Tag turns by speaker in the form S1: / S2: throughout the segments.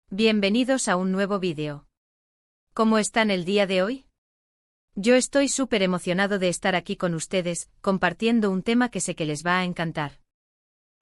S1: Bienvenidos a un nuevo vídeo. ¿Cómo están el día de hoy? Yo estoy súper emocionado de estar aquí con ustedes, compartiendo un tema que sé que les va a encantar.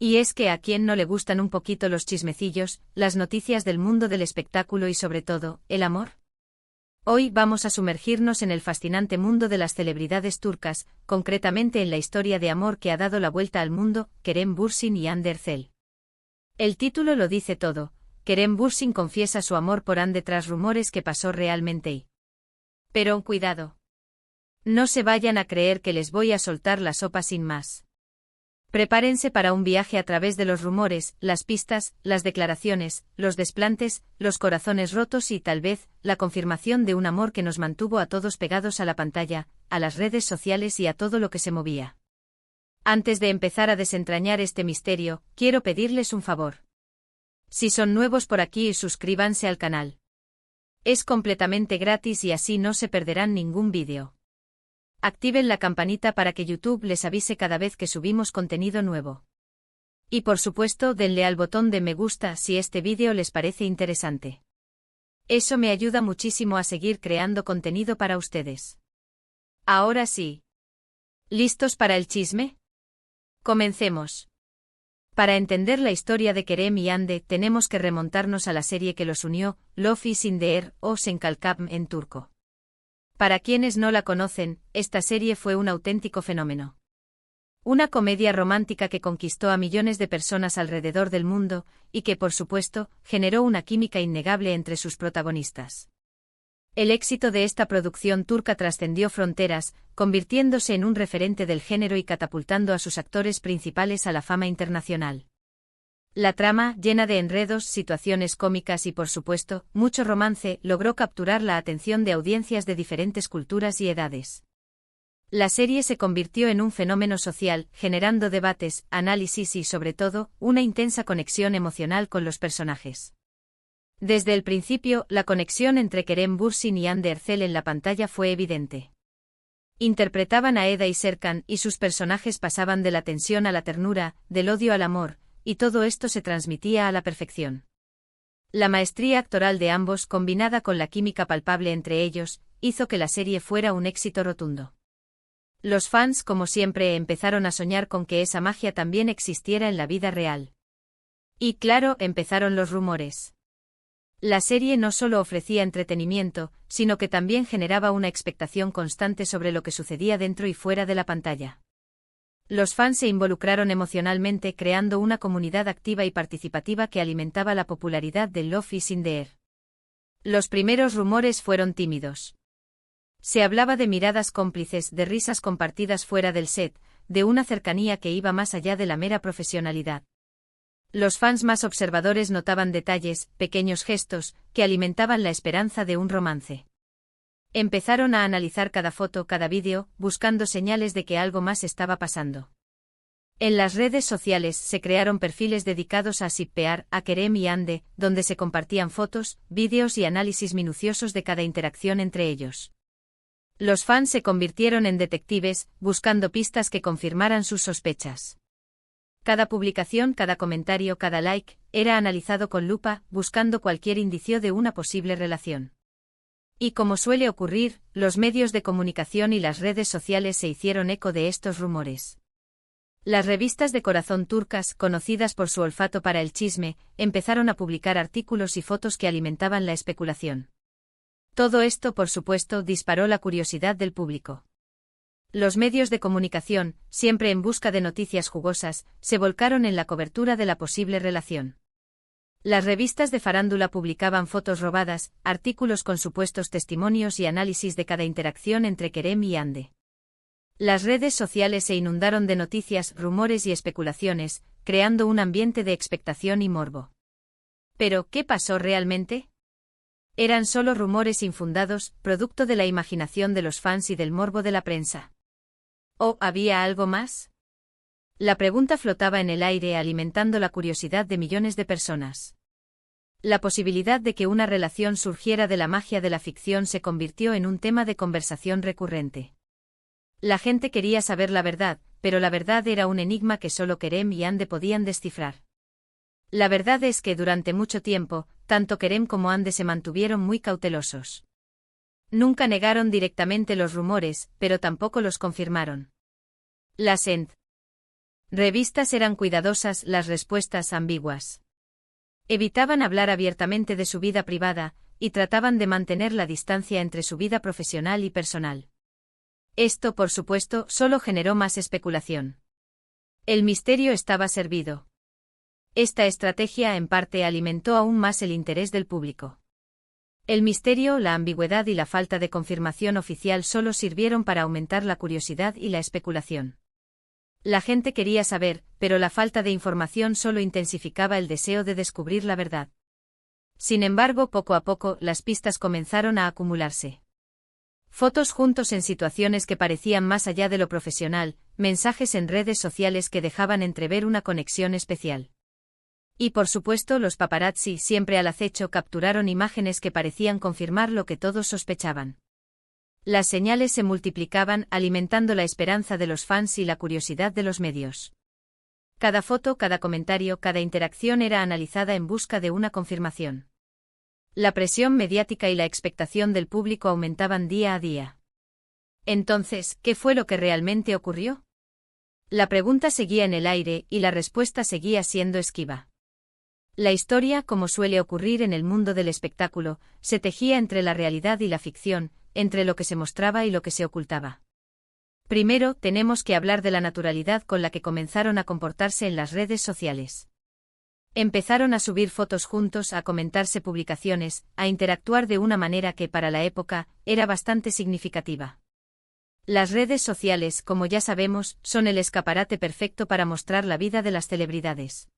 S1: Y es que a quien no le gustan un poquito los chismecillos, las noticias del mundo del espectáculo y sobre todo, el amor. Hoy vamos a sumergirnos en el fascinante mundo de las celebridades turcas, concretamente en la historia de amor que ha dado la vuelta al mundo, Kerem Bürsin y Hande Erçel. El título lo dice todo. Kerem Bürsin confiesa su amor por Hande tras rumores que pasó realmente y... Pero cuidado. No se vayan a creer que les voy a soltar la sopa sin más. Prepárense para un viaje a través de los rumores, las pistas, las declaraciones, los desplantes, los corazones rotos y tal vez, la confirmación de un amor que nos mantuvo a todos pegados a la pantalla, a las redes sociales y a todo lo que se movía. Antes de empezar a desentrañar este misterio, quiero pedirles un favor. Si son nuevos por aquí, suscríbanse al canal. Es completamente gratis y así no se perderán ningún vídeo. Activen la campanita para que YouTube les avise cada vez que subimos contenido nuevo. Y por supuesto, denle al botón de me gusta si este vídeo les parece interesante. Eso me ayuda muchísimo a seguir creando contenido para ustedes. Ahora sí. ¿Listos para el chisme? Comencemos. Para entender la historia de Kerem y Hande, tenemos que remontarnos a la serie que los unió, Love is in the Air o Senkalkam en turco. Para quienes no la conocen, esta serie fue un auténtico fenómeno. Una comedia romántica que conquistó a millones de personas alrededor del mundo, y que por supuesto, generó una química innegable entre sus protagonistas. El éxito de esta producción turca trascendió fronteras, convirtiéndose en un referente del género y catapultando a sus actores principales a la fama internacional. La trama, llena de enredos, situaciones cómicas y por supuesto, mucho romance, logró capturar la atención de audiencias de diferentes culturas y edades. La serie se convirtió en un fenómeno social, generando debates, análisis y sobre todo, una intensa conexión emocional con los personajes. Desde el principio, la conexión entre Kerem Bürsin y Hande Erçel en la pantalla fue evidente. Interpretaban a Eda y Serkan y sus personajes pasaban de la tensión a la ternura, del odio al amor, y todo esto se transmitía a la perfección. La maestría actoral de ambos, combinada con la química palpable entre ellos, hizo que la serie fuera un éxito rotundo. Los fans, como siempre, empezaron a soñar con que esa magia también existiera en la vida real. Y claro, empezaron los rumores. La serie no solo ofrecía entretenimiento, sino que también generaba una expectación constante sobre lo que sucedía dentro y fuera de la pantalla. Los fans se involucraron emocionalmente creando una comunidad activa y participativa que alimentaba la popularidad de Love is in the Air. Los primeros rumores fueron tímidos. Se hablaba de miradas cómplices, de risas compartidas fuera del set, de una cercanía que iba más allá de la mera profesionalidad. Los fans más observadores notaban detalles, pequeños gestos, que alimentaban la esperanza de un romance. Empezaron a analizar cada foto, cada vídeo, buscando señales de que algo más estaba pasando. En las redes sociales se crearon perfiles dedicados a shippear a Kerem y Hande, donde se compartían fotos, vídeos y análisis minuciosos de cada interacción entre ellos. Los fans se convirtieron en detectives, buscando pistas que confirmaran sus sospechas. Cada publicación, cada comentario, cada like, era analizado con lupa, buscando cualquier indicio de una posible relación. Y como suele ocurrir, los medios de comunicación y las redes sociales se hicieron eco de estos rumores. Las revistas de corazón turcas, conocidas por su olfato para el chisme, empezaron a publicar artículos y fotos que alimentaban la especulación. Todo esto, por supuesto, disparó la curiosidad del público. Los medios de comunicación, siempre en busca de noticias jugosas, se volcaron en la cobertura de la posible relación. Las revistas de farándula publicaban fotos robadas, artículos con supuestos testimonios y análisis de cada interacción entre Kerem y Hande. Las redes sociales se inundaron de noticias, rumores y especulaciones, creando un ambiente de expectación y morbo. ¿Pero qué pasó realmente? ¿Eran solo rumores infundados, producto de la imaginación de los fans y del morbo de la prensa? ¿O había algo más? La pregunta flotaba en el aire alimentando la curiosidad de millones de personas. La posibilidad de que una relación surgiera de la magia de la ficción se convirtió en un tema de conversación recurrente. La gente quería saber la verdad, pero la verdad era un enigma que solo Kerem y Hande podían descifrar. La verdad es que durante mucho tiempo, tanto Kerem como Hande se mantuvieron muy cautelosos. Nunca negaron directamente los rumores, pero tampoco los confirmaron. Las revistas eran cuidadosas, las respuestas ambiguas. Evitaban hablar abiertamente de su vida privada, y trataban de mantener la distancia entre su vida profesional y personal. Esto, por supuesto, solo generó más especulación. El misterio estaba servido. Esta estrategia en parte alimentó aún más el interés del público. El misterio, la ambigüedad y la falta de confirmación oficial solo sirvieron para aumentar la curiosidad y la especulación. La gente quería saber, pero la falta de información solo intensificaba el deseo de descubrir la verdad. Sin embargo, poco a poco, las pistas comenzaron a acumularse. Fotos juntos en situaciones que parecían más allá de lo profesional, mensajes en redes sociales que dejaban entrever una conexión especial. Y por supuesto, los paparazzi, siempre al acecho, capturaron imágenes que parecían confirmar lo que todos sospechaban. Las señales se multiplicaban, alimentando la esperanza de los fans y la curiosidad de los medios. Cada foto, cada comentario, cada interacción era analizada en busca de una confirmación. La presión mediática y la expectación del público aumentaban día a día. Entonces, ¿qué fue lo que realmente ocurrió? La pregunta seguía en el aire, y la respuesta seguía siendo esquiva. La historia, como suele ocurrir en el mundo del espectáculo, se tejía entre la realidad y la ficción, entre lo que se mostraba y lo que se ocultaba. Primero, tenemos que hablar de la naturalidad con la que comenzaron a comportarse en las redes sociales. Empezaron a subir fotos juntos, a comentarse publicaciones, a interactuar de una manera que, para la época, era bastante significativa. Las redes sociales, como ya sabemos, son el escaparate perfecto para mostrar la vida de las celebridades.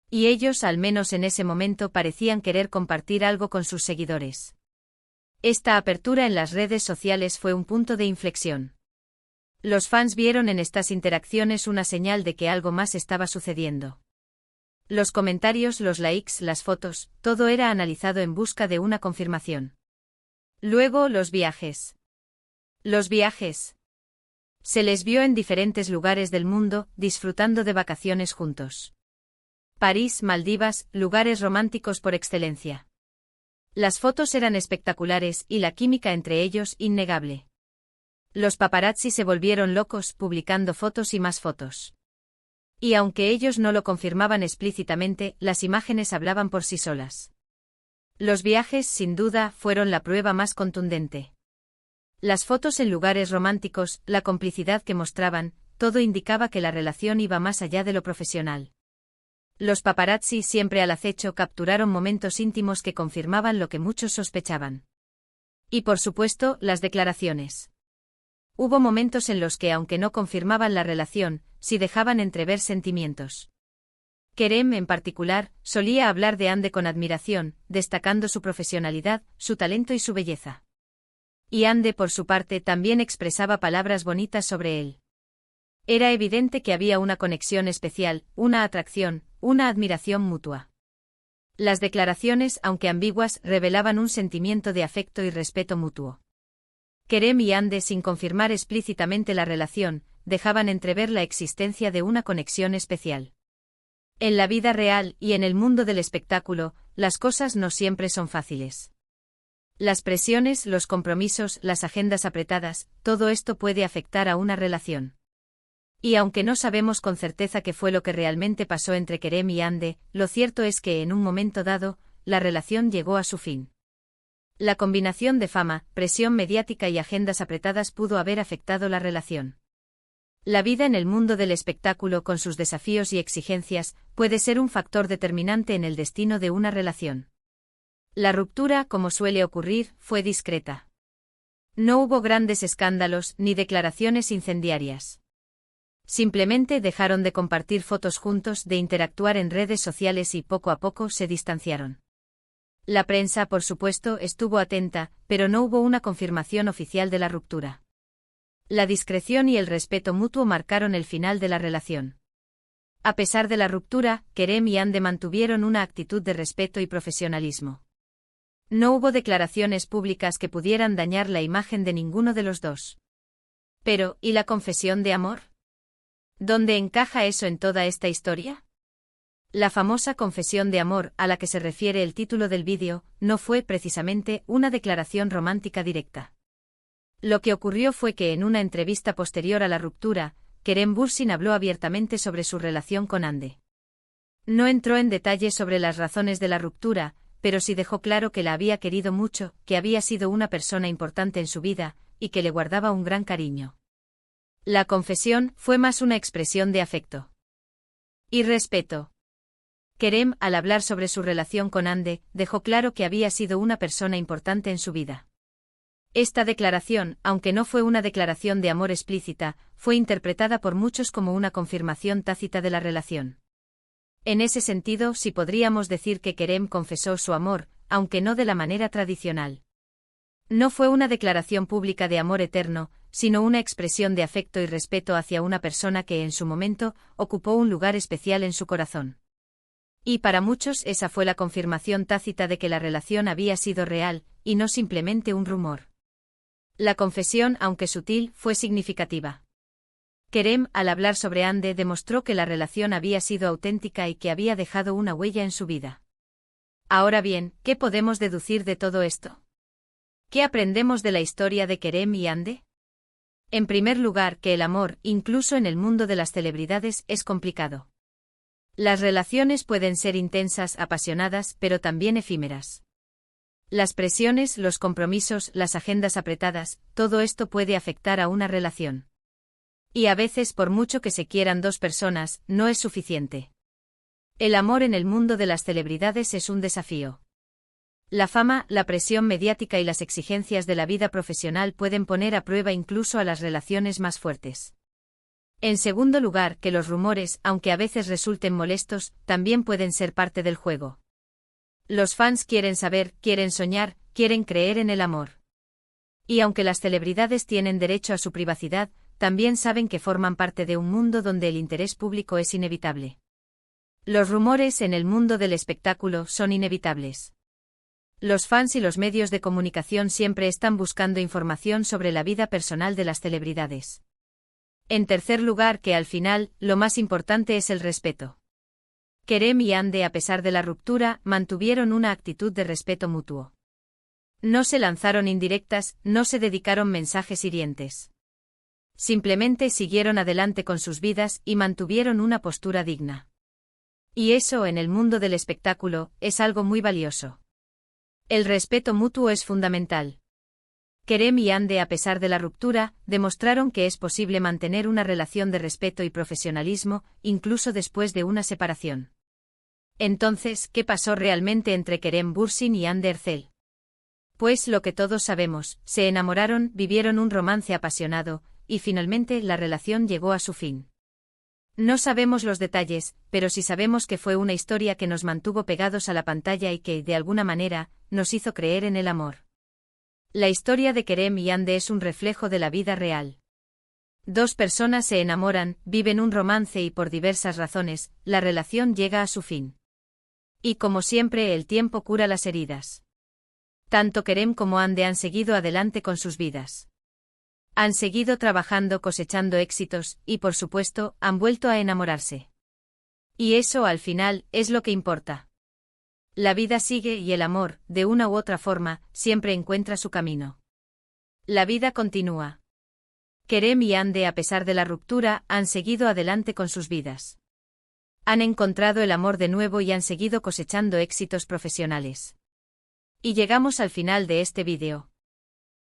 S1: Y ellos, al menos en ese momento, parecían querer compartir algo con sus seguidores. Esta apertura en las redes sociales fue un punto de inflexión. Los fans vieron en estas interacciones una señal de que algo más estaba sucediendo. Los comentarios, los likes, las fotos, todo era analizado en busca de una confirmación. Luego, los viajes. Los viajes. Se les vio en diferentes lugares del mundo, disfrutando de vacaciones juntos. París, Maldivas, lugares románticos por excelencia. Las fotos eran espectaculares y la química entre ellos innegable. Los paparazzi se volvieron locos publicando fotos y más fotos. Y aunque ellos no lo confirmaban explícitamente, las imágenes hablaban por sí solas. Los viajes, sin duda, fueron la prueba más contundente. Las fotos en lugares románticos, la complicidad que mostraban, todo indicaba que la relación iba más allá de lo profesional. Los paparazzi, siempre al acecho, capturaron momentos íntimos que confirmaban lo que muchos sospechaban. Y por supuesto, las declaraciones. Hubo momentos en los que, aunque no confirmaban la relación, sí dejaban entrever sentimientos. Kerem, en particular, solía hablar de Hande con admiración, destacando su profesionalidad, su talento y su belleza. Y Hande, por su parte, también expresaba palabras bonitas sobre él. Era evidente que había una conexión especial, una atracción, una admiración mutua. Las declaraciones, aunque ambiguas, revelaban un sentimiento de afecto y respeto mutuo. Kerem y Hande, sin confirmar explícitamente la relación, dejaban entrever la existencia de una conexión especial. En la vida real y en el mundo del espectáculo, las cosas no siempre son fáciles. Las presiones, los compromisos, las agendas apretadas, todo esto puede afectar a una relación. Y aunque no sabemos con certeza qué fue lo que realmente pasó entre Kerem y Hande, lo cierto es que en un momento dado, la relación llegó a su fin. La combinación de fama, presión mediática y agendas apretadas pudo haber afectado la relación. La vida en el mundo del espectáculo, con sus desafíos y exigencias, puede ser un factor determinante en el destino de una relación. La ruptura, como suele ocurrir, fue discreta. No hubo grandes escándalos ni declaraciones incendiarias. Simplemente dejaron de compartir fotos juntos, de interactuar en redes sociales y poco a poco se distanciaron. La prensa, por supuesto, estuvo atenta, pero no hubo una confirmación oficial de la ruptura. La discreción y el respeto mutuo marcaron el final de la relación. A pesar de la ruptura, Kerem y Hande mantuvieron una actitud de respeto y profesionalismo. No hubo declaraciones públicas que pudieran dañar la imagen de ninguno de los dos. Pero, ¿y la confesión de amor? ¿Dónde encaja eso en toda esta historia? La famosa confesión de amor a la que se refiere el título del vídeo no fue precisamente una declaración romántica directa. Lo que ocurrió fue que en una entrevista posterior a la ruptura, Kerem Bürsin habló abiertamente sobre su relación con Hande. No entró en detalles sobre las razones de la ruptura, pero sí dejó claro que la había querido mucho, que había sido una persona importante en su vida, y que le guardaba un gran cariño. La confesión fue más una expresión de afecto y respeto. Kerem, al hablar sobre su relación con Hande, dejó claro que había sido una persona importante en su vida. Esta declaración, aunque no fue una declaración de amor explícita, fue interpretada por muchos como una confirmación tácita de la relación. En ese sentido, sí podríamos decir que Kerem confesó su amor, aunque no de la manera tradicional. No fue una declaración pública de amor eterno, sino una expresión de afecto y respeto hacia una persona que en su momento ocupó un lugar especial en su corazón. Y para muchos esa fue la confirmación tácita de que la relación había sido real, y no simplemente un rumor. La confesión, aunque sutil, fue significativa. Kerem, al hablar sobre Hande, demostró que la relación había sido auténtica y que había dejado una huella en su vida. Ahora bien, ¿qué podemos deducir de todo esto? ¿Qué aprendemos de la historia de Kerem y Hande? En primer lugar, que el amor, incluso en el mundo de las celebridades, es complicado. Las relaciones pueden ser intensas, apasionadas, pero también efímeras. Las presiones, los compromisos, las agendas apretadas, todo esto puede afectar a una relación. Y a veces, por mucho que se quieran dos personas, no es suficiente. El amor en el mundo de las celebridades es un desafío. La fama, la presión mediática y las exigencias de la vida profesional pueden poner a prueba incluso a las relaciones más fuertes. En segundo lugar, que los rumores, aunque a veces resulten molestos, también pueden ser parte del juego. Los fans quieren saber, quieren soñar, quieren creer en el amor. Y aunque las celebridades tienen derecho a su privacidad, también saben que forman parte de un mundo donde el interés público es inevitable. Los rumores en el mundo del espectáculo son inevitables. Los fans y los medios de comunicación siempre están buscando información sobre la vida personal de las celebridades. En tercer lugar, que al final, lo más importante es el respeto. Kerem y Hande, a pesar de la ruptura, mantuvieron una actitud de respeto mutuo. No se lanzaron indirectas, no se dedicaron mensajes hirientes. Simplemente siguieron adelante con sus vidas y mantuvieron una postura digna. Y eso, en el mundo del espectáculo, es algo muy valioso. El respeto mutuo es fundamental. Kerem y Hande, a pesar de la ruptura, demostraron que es posible mantener una relación de respeto y profesionalismo, incluso después de una separación. Entonces, ¿qué pasó realmente entre Kerem Bürsin y Hande Erçel? Pues lo que todos sabemos, se enamoraron, vivieron un romance apasionado, y finalmente la relación llegó a su fin. No sabemos los detalles, pero sí sabemos que fue una historia que nos mantuvo pegados a la pantalla y que, de alguna manera, nos hizo creer en el amor. La historia de Kerem y Hande es un reflejo de la vida real. Dos personas se enamoran, viven un romance y por diversas razones, la relación llega a su fin. Y como siempre, el tiempo cura las heridas. Tanto Kerem como Hande han seguido adelante con sus vidas. Han seguido trabajando, cosechando éxitos, y por supuesto, han vuelto a enamorarse. Y eso, al final, es lo que importa. La vida sigue y el amor, de una u otra forma, siempre encuentra su camino. La vida continúa. Kerem y Hande, a pesar de la ruptura, han seguido adelante con sus vidas. Han encontrado el amor de nuevo y han seguido cosechando éxitos profesionales. Y llegamos al final de este vídeo.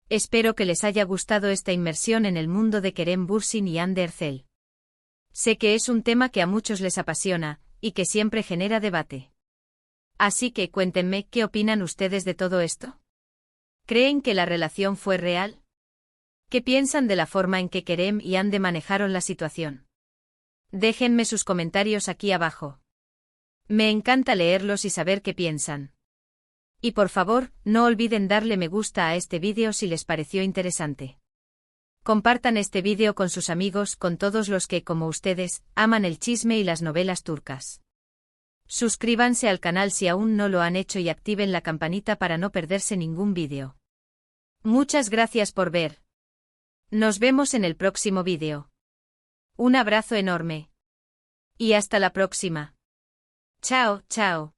S1: Espero que les haya gustado esta inmersión en el mundo de Kerem Bürsin y Hande Erçel. Sé que es un tema que a muchos les apasiona, y que siempre genera debate. Así que cuéntenme qué opinan ustedes de todo esto. ¿Creen que la relación fue real? ¿Qué piensan de la forma en que Kerem y Hande manejaron la situación? Déjenme sus comentarios aquí abajo. Me encanta leerlos y saber qué piensan. Y por favor, no olviden darle me gusta a este vídeo si les pareció interesante. Compartan este vídeo con sus amigos, con todos los que, como ustedes, aman el chisme y las novelas turcas. Suscríbanse al canal si aún no lo han hecho y activen la campanita para no perderse ningún vídeo. Muchas gracias por ver. Nos vemos en el próximo vídeo. Un abrazo enorme. Y hasta la próxima. Chao, chao.